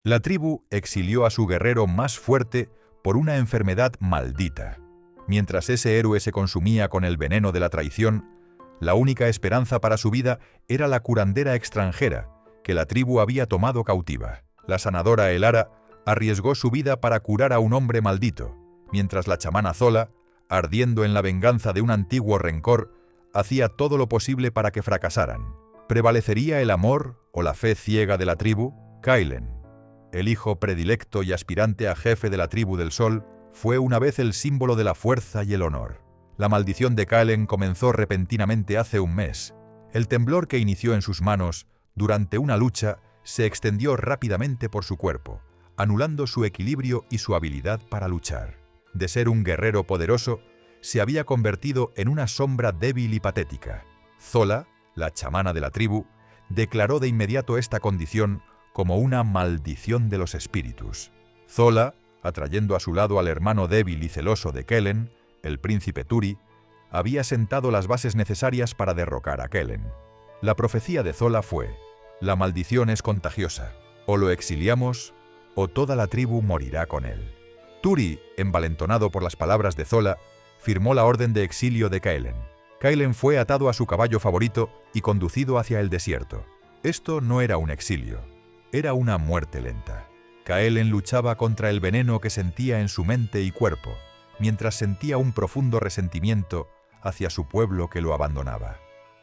La tribu exilió a su guerrero más fuerte por una enfermedad maldita. Mientras ese héroe se consumía con el veneno de la traición, la única esperanza para su vida era la curandera extranjera, que la tribu había tomado cautiva. La sanadora Elara arriesgó su vida para curar a un hombre maldito, mientras la chamana Zola, ardiendo en la venganza de un antiguo rencor, hacía todo lo posible para que fracasaran. ¿Prevalecería el amor o la fe ciega de la tribu? Kailen, el hijo predilecto y aspirante a jefe de la tribu del Sol, fue una vez el símbolo de la fuerza y el honor. La maldición de Kailen comenzó repentinamente hace un mes. El temblor que inició en sus manos durante una lucha se extendió rápidamente por su cuerpo, anulando su equilibrio y su habilidad para luchar. De ser un guerrero poderoso, se había convertido en una sombra débil y patética. Zola, la chamana de la tribu, declaró de inmediato esta condición como una maldición de los espíritus. Zola, atrayendo a su lado al hermano débil y celoso de Kellen, el príncipe Turi, había sentado las bases necesarias para derrocar a Kellen. La profecía de Zola fue: la maldición es contagiosa, o lo exiliamos, o toda la tribu morirá con él. Turi, envalentonado por las palabras de Zola, firmó la orden de exilio de Kellen. Kellen fue atado a su caballo favorito y conducido hacia el desierto. Esto no era un exilio, era una muerte lenta. Kellen luchaba contra el veneno que sentía en su mente y cuerpo, mientras sentía un profundo resentimiento hacia su pueblo que lo abandonaba.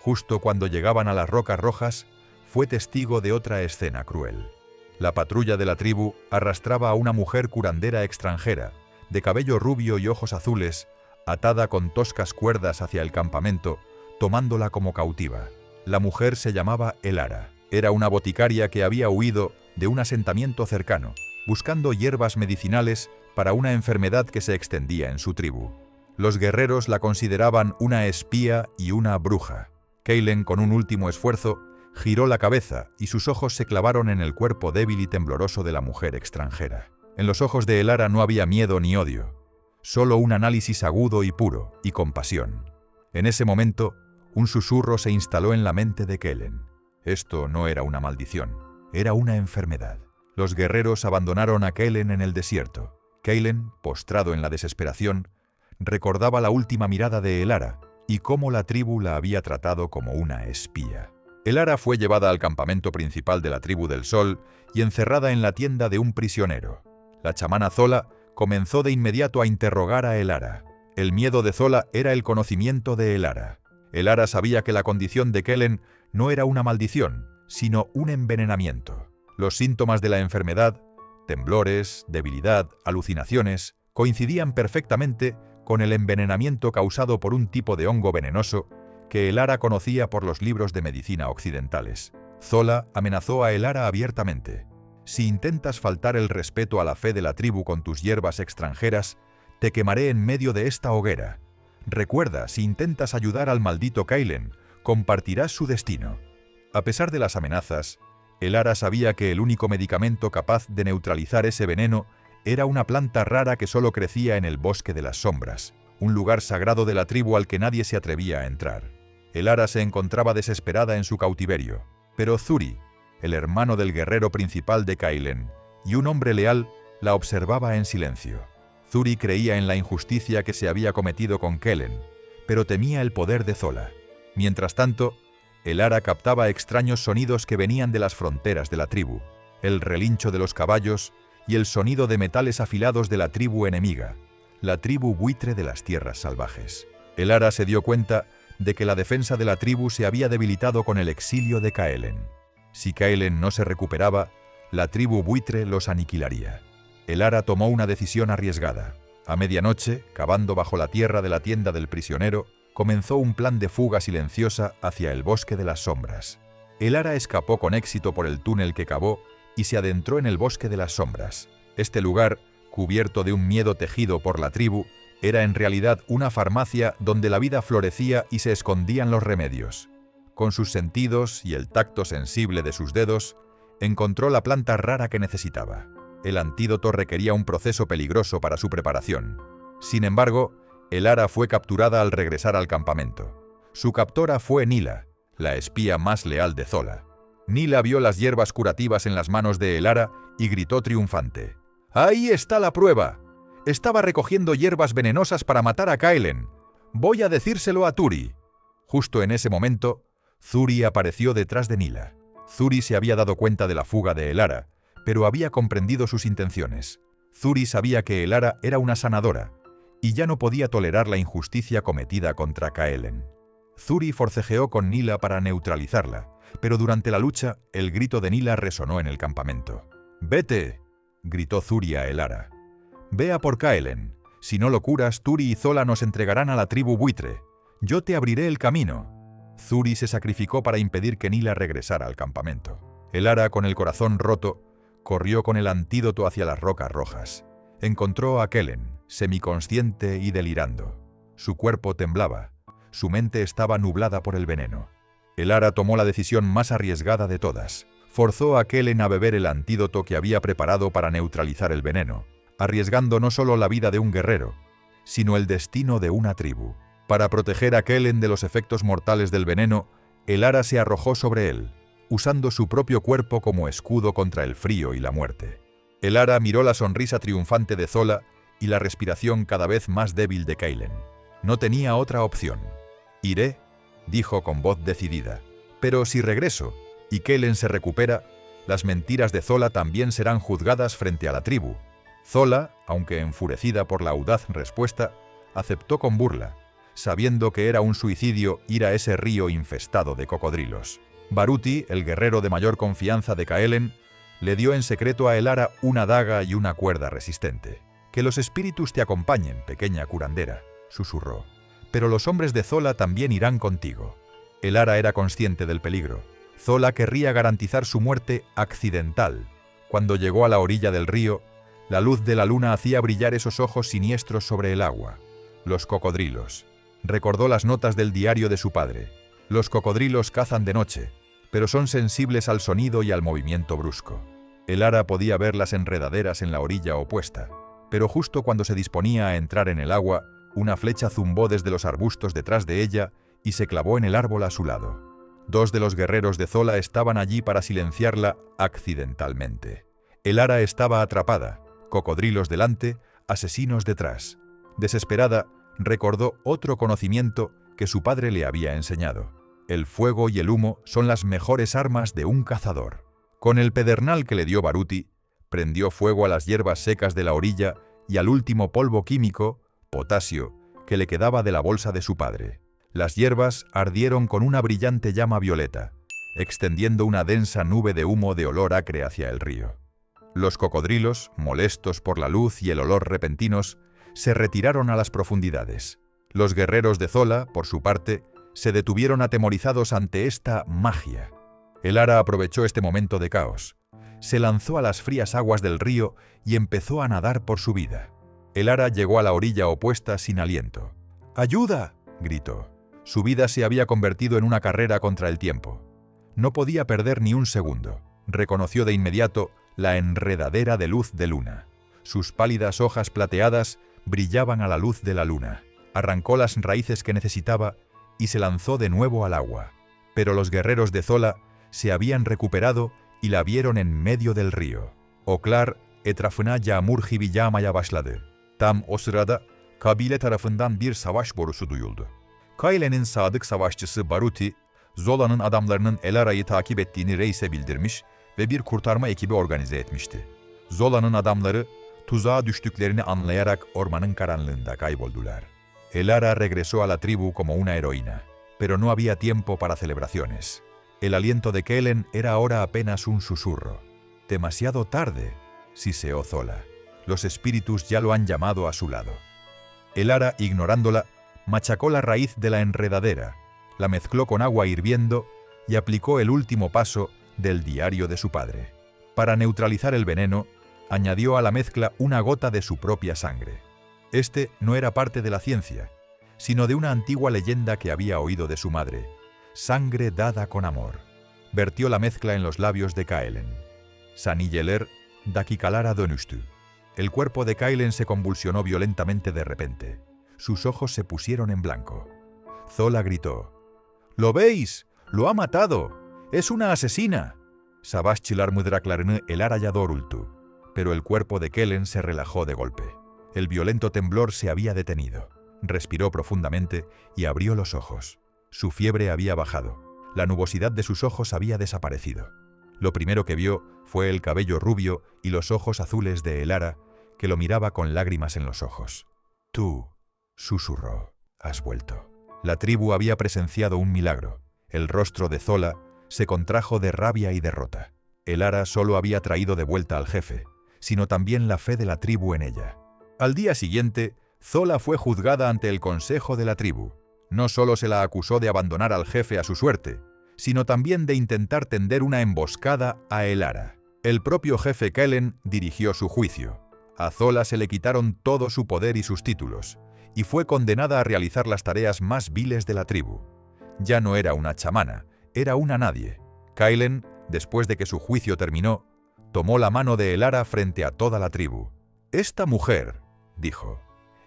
Justo cuando llegaban a las Rocas Rojas, fue testigo de otra escena cruel. La patrulla de la tribu arrastraba a una mujer curandera extranjera, de cabello rubio y ojos azules, atada con toscas cuerdas hacia el campamento, tomándola como cautiva. La mujer se llamaba Elara. Era una boticaria que había huido de un asentamiento cercano, buscando hierbas medicinales para una enfermedad que se extendía en su tribu. Los guerreros la consideraban una espía y una bruja. Kellen, con un último esfuerzo, giró la cabeza y sus ojos se clavaron en el cuerpo débil y tembloroso de la mujer extranjera. En los ojos de Elara no había miedo ni odio, solo un análisis agudo y puro, y compasión. En ese momento, un susurro se instaló en la mente de Kellen. Esto no era una maldición, era una enfermedad. Los guerreros abandonaron a Kellen en el desierto. Kellen, postrado en la desesperación, recordaba la última mirada de Elara y cómo la tribu la había tratado como una espía. Elara fue llevada al campamento principal de la tribu del Sol y encerrada en la tienda de un prisionero. La chamana Zola comenzó de inmediato a interrogar a Elara. El miedo de Zola era el conocimiento de Elara. Elara sabía que la condición de Kellen no era una maldición, sino un envenenamiento. Los síntomas de la enfermedad, temblores, debilidad, alucinaciones, coincidían perfectamente con el envenenamiento causado por un tipo de hongo venenoso que Elara conocía por los libros de medicina occidentales. Zola amenazó a Elara abiertamente. Si intentas faltar el respeto a la fe de la tribu con tus hierbas extranjeras, te quemaré en medio de esta hoguera. Recuerda, si intentas ayudar al maldito Kellen, compartirás su destino. A pesar de las amenazas, Elara sabía que el único medicamento capaz de neutralizar ese veneno era una planta rara que solo crecía en el bosque de las sombras, un lugar sagrado de la tribu al que nadie se atrevía a entrar. Elara se encontraba desesperada en su cautiverio, pero Zuri, el hermano del guerrero principal de Kellen, y un hombre leal, la observaba en silencio. Zuri creía en la injusticia que se había cometido con Kellen, pero temía el poder de Zola. Mientras tanto, Elara captaba extraños sonidos que venían de las fronteras de la tribu, el relincho de los caballos y el sonido de metales afilados de la tribu enemiga, la tribu buitre de las tierras salvajes. Elara se dio cuenta de que la defensa de la tribu se había debilitado con el exilio de Kellen. Si Kellen no se recuperaba, la tribu buitre los aniquilaría. Elara tomó una decisión arriesgada. A medianoche, cavando bajo la tierra de la tienda del prisionero, comenzó un plan de fuga silenciosa hacia el bosque de las sombras. Elara escapó con éxito por el túnel que cavó y se adentró en el bosque de las sombras. Este lugar, cubierto de un miedo tejido por la tribu, era en realidad una farmacia donde la vida florecía y se escondían los remedios. Con sus sentidos y el tacto sensible de sus dedos, encontró la planta rara que necesitaba. El antídoto requería un proceso peligroso para su preparación. Sin embargo, Elara fue capturada al regresar al campamento. Su captora fue Nila, la espía más leal de Zola. Nila vio las hierbas curativas en las manos de Elara y gritó triunfante. ¡Ahí está la prueba! Estaba recogiendo hierbas venenosas para matar a Kaelen. Voy a decírselo a Turi. Justo en ese momento, Zuri apareció detrás de Nila. Zuri se había dado cuenta de la fuga de Elara, pero había comprendido sus intenciones. Zuri sabía que Elara era una sanadora, y ya no podía tolerar la injusticia cometida contra Kaelen. Zuri forcejeó con Nila para neutralizarla, pero durante la lucha, el grito de Nila resonó en el campamento. «¡Vete!», gritó Zuri a Elara. «Ve a por Kaelen. Si no lo curas, Turi y Zola nos entregarán a la tribu buitre. Yo te abriré el camino». Zuri se sacrificó para impedir que Nila regresara al campamento. Elara, con el corazón roto, corrió con el antídoto hacia las rocas rojas. Encontró a Kellen, semiconsciente y delirando. Su cuerpo temblaba. Su mente estaba nublada por el veneno. Elara tomó la decisión más arriesgada de todas. Forzó a Kellen a beber el antídoto que había preparado para neutralizar el veneno, arriesgando no solo la vida de un guerrero, sino el destino de una tribu. Para proteger a Kellen de los efectos mortales del veneno, Elara se arrojó sobre él, usando su propio cuerpo como escudo contra el frío y la muerte. Elara miró la sonrisa triunfante de Zola y la respiración cada vez más débil de Kaelen. No tenía otra opción. «Iré», dijo con voz decidida. «Pero si regreso y Kaelen se recupera, las mentiras de Zola también serán juzgadas frente a la tribu». Zola, aunque enfurecida por la audaz respuesta, aceptó con burla, sabiendo que era un suicidio ir a ese río infestado de cocodrilos. Baruti, el guerrero de mayor confianza de Kaelen, le dio en secreto a Elara una daga y una cuerda resistente. «Que los espíritus te acompañen, pequeña curandera», susurró. «Pero los hombres de Zola también irán contigo». Elara era consciente del peligro. Zola querría garantizar su muerte accidental. Cuando llegó a la orilla del río, la luz de la luna hacía brillar esos ojos siniestros sobre el agua. Los cocodrilos. Recordó las notas del diario de su padre. Los cocodrilos cazan de noche, pero son sensibles al sonido y al movimiento brusco. Elara podía ver las enredaderas en la orilla opuesta, pero justo cuando se disponía a entrar en el agua, una flecha zumbó desde los arbustos detrás de ella y se clavó en el árbol a su lado. Dos de los guerreros de Zola estaban allí para silenciarla accidentalmente. Elara estaba atrapada, cocodrilos delante, asesinos detrás. Desesperada, recordó otro conocimiento que su padre le había enseñado. El fuego y el humo son las mejores armas de un cazador. Con el pedernal que le dio Baruti, prendió fuego a las hierbas secas de la orilla y al último polvo químico, potasio, que le quedaba de la bolsa de su padre. Las hierbas ardieron con una brillante llama violeta, extendiendo una densa nube de humo de olor acre hacia el río. Los cocodrilos, molestos por la luz y el olor repentinos, se retiraron a las profundidades. Los guerreros de Zola, por su parte, se detuvieron atemorizados ante esta magia. Elara aprovechó este momento de caos. Se lanzó a las frías aguas del río y empezó a nadar por su vida. Elara llegó a la orilla opuesta sin aliento. «¡Ayuda!», gritó. Su vida se había convertido en una carrera contra el tiempo. No podía perder ni un segundo. Reconoció de inmediato la enredadera de luz de luna. Sus pálidas hojas plateadas brillaban a la luz de la luna. Arrancó las raíces que necesitaba y se lanzó de nuevo al agua. Pero los guerreros de Zola se habían recuperado y la vieron en medio del río. Oklar etrafına yağmur gibi yağmaya başladı. Tam o sırada kabile tarafından bir savaş borusu duyuldu. Kailen'in sadık savaşçısı Baruti, Zola'nın adamlarının Elara'yı takip ettiğini reise bildirmiş ve bir kurtarma ekibi organize etmişti. Zola'nın adamları tuzağa düştüklerini anlayarak ormanın karanlığında kayboldular. Elara regresó a la tribu como una heroína, pero no había tiempo para celebraciones. El aliento de Kellen era ahora apenas un susurro. «Demasiado tarde», siseó Zola. «Los espíritus ya lo han llamado a su lado». Elara, ignorándola, machacó la raíz de la enredadera, la mezcló con agua hirviendo y aplicó el último paso del diario de su padre. Para neutralizar el veneno, añadió a la mezcla una gota de su propia sangre. Este no era parte de la ciencia, sino de una antigua leyenda que había oído de su madre: sangre dada con amor. Vertió la mezcla en los labios de Kaelen. Sanilleler dakikalara dönüştü. El cuerpo de Kaelen se convulsionó violentamente de repente. Sus ojos se pusieron en blanco. Zola gritó: «¿Lo veis? ¡Lo ha matado! ¡Es una asesina!». Sabashchilar Mudraklarn el Arayadorultu. Pero el cuerpo de Kellen se relajó de golpe. El violento temblor se había detenido. Respiró profundamente y abrió los ojos. Su fiebre había bajado. La nubosidad de sus ojos había desaparecido. Lo primero que vio fue el cabello rubio y los ojos azules de Elara, que lo miraba con lágrimas en los ojos. «Tú», susurró, «has vuelto». La tribu había presenciado un milagro. El rostro de Zola se contrajo de rabia y derrota. Elara solo había traído de vuelta al jefe, sino también la fe de la tribu en ella. Al día siguiente, Zola fue juzgada ante el consejo de la tribu. No solo se la acusó de abandonar al jefe a su suerte, sino también de intentar tender una emboscada a Elara. El propio jefe Kellen dirigió su juicio. A Zola se le quitaron todo su poder y sus títulos, y fue condenada a realizar las tareas más viles de la tribu. Ya no era una chamana, era una nadie. Kellen, después de que su juicio terminó, tomó la mano de Elara frente a toda la tribu. «Esta mujer», dijo,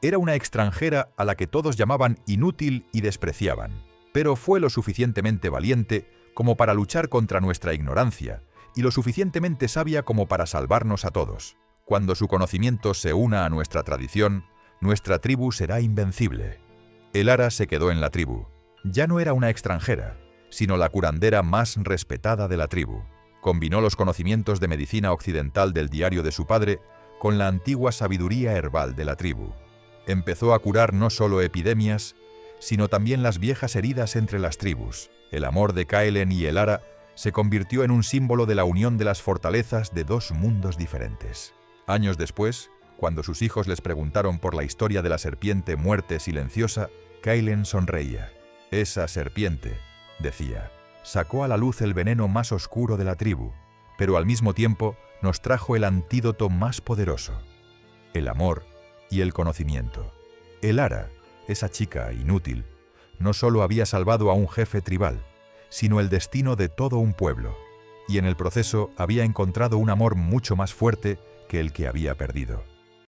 «era una extranjera a la que todos llamaban inútil y despreciaban, pero fue lo suficientemente valiente como para luchar contra nuestra ignorancia y lo suficientemente sabia como para salvarnos a todos. Cuando su conocimiento se una a nuestra tradición, nuestra tribu será invencible». Elara se quedó en la tribu. Ya no era una extranjera, sino la curandera más respetada de la tribu. Combinó los conocimientos de medicina occidental del diario de su padre con la antigua sabiduría herbal de la tribu. Empezó a curar no solo epidemias, sino también las viejas heridas entre las tribus. El amor de Kellen y Elara se convirtió en un símbolo de la unión de las fortalezas de dos mundos diferentes. Años después, cuando sus hijos les preguntaron por la historia de la serpiente muerte silenciosa, Kellen sonreía. «Esa serpiente», decía, «sacó a la luz el veneno más oscuro de la tribu, pero al mismo tiempo nos trajo el antídoto más poderoso, el amor y el conocimiento». Elara, esa chica inútil, no solo había salvado a un jefe tribal, sino el destino de todo un pueblo, y en el proceso había encontrado un amor mucho más fuerte que el que había perdido.